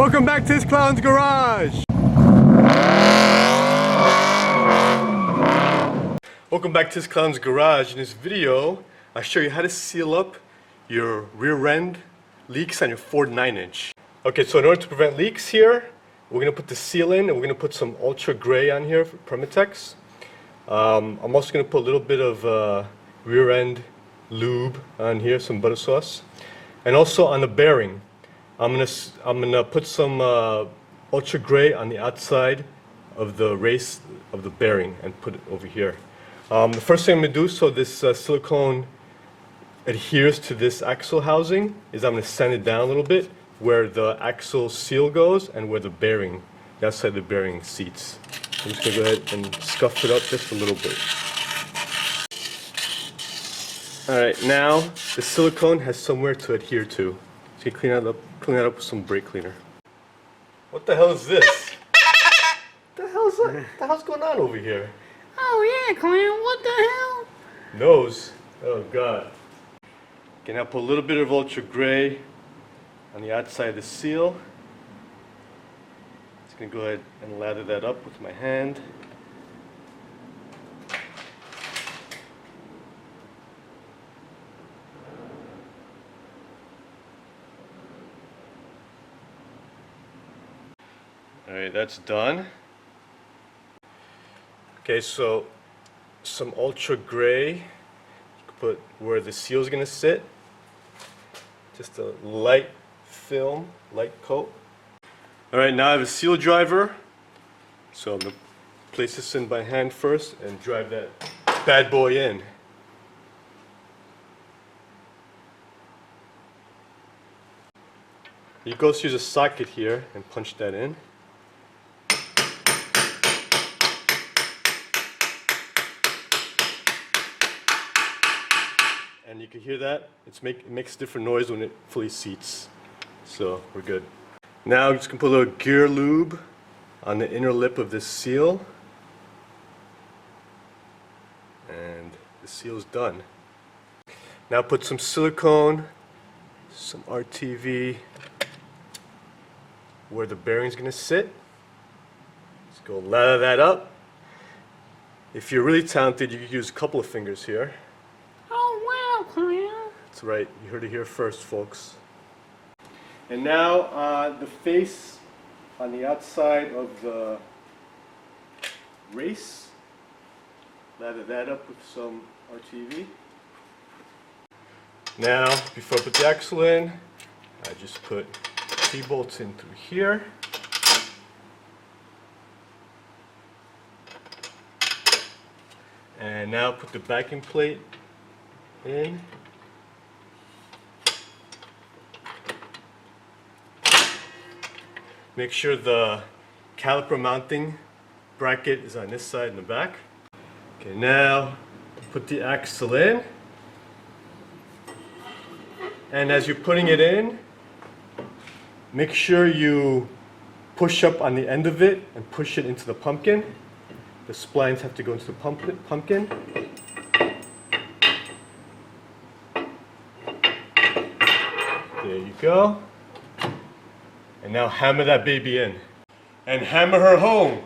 Welcome back to this clown's garage. Welcome back to this clown's garage. In this video, I'll show you how to seal up your rear end leaks on your Ford 9-inch. Okay, so in order to prevent leaks here, we're going to put the seal in and we're going to put some Ultra Grey on here for Permatex. I'm also going to put a little bit of rear end lube on here, some butter sauce. And also on the bearing, I'm gonna put some Ultra Grey on the outside of the race of the bearing and put it over here. The first thing I'm gonna do so this silicone adheres to this axle housing is I'm gonna sand it down a little bit where the axle seal goes and where the bearing, the outside of the bearing seats. I'm just gonna go ahead and scuff it up just a little bit. Alright, now the silicone has somewhere to adhere to. So you clean that up with some brake cleaner. What the hell is this? What the hell's going on over here? Oh yeah, clown, what the hell? Nose. Oh god. Okay, now put a little bit of Ultra Grey on the outside of the seal. Just gonna go ahead and lather that up with my hand. Alright, that's done. Okay, so some Ultra Grey, you can put where the seal is going to sit. Just a light film, light coat. Alright, now I have a seal driver. So I'm going to place this in by hand first and drive that bad boy in. You can also use a socket here and punch that in. And you can hear that, it makes different noise when it fully seats. So we're good. Now I'm just going to put a little gear lube on the inner lip of this seal. And the seal is done. Now put some silicone, some RTV, where the bearing's going to sit. Just go lather that up. If you're really talented, you can use a couple of fingers here. That's right, you heard it here first, folks. And now the face on the outside of the race, lather that up with some RTV. Now, before I put the axle in, I just put T-bolts in through here. And now put the backing plate in. Make sure the caliper mounting bracket is on this side in the back. Okay, now put the axle in. And as you're putting it in, make sure you push up on the end of it and push it into the pumpkin. The splines have to go into the pumpkin. There you go. And now hammer that baby in. And hammer her home.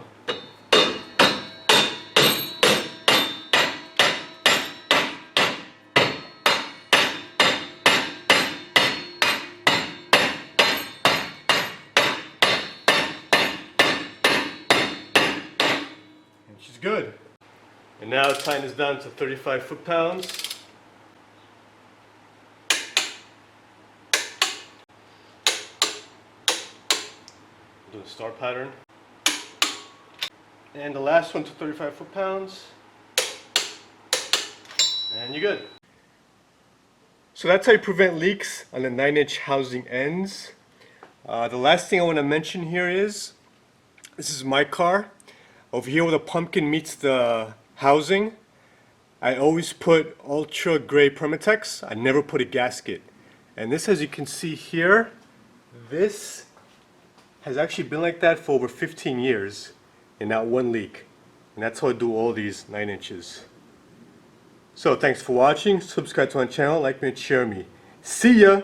And she's good. And now tying this down to 35 foot-pounds. Do the star pattern. And the last one to 35 foot-pounds. And you're good. So that's how you prevent leaks on the 9-inch housing ends. The last thing I want to mention here is, this is my car. Over here where the pumpkin meets the housing, I always put Ultra Grey Permatex. I never put a gasket. And this, as you can see here, this has actually been like that for over 15 years and not one leak. And that's how I do all these 9 inches. So thanks for watching. Subscribe to my channel, like me, and share me. See ya!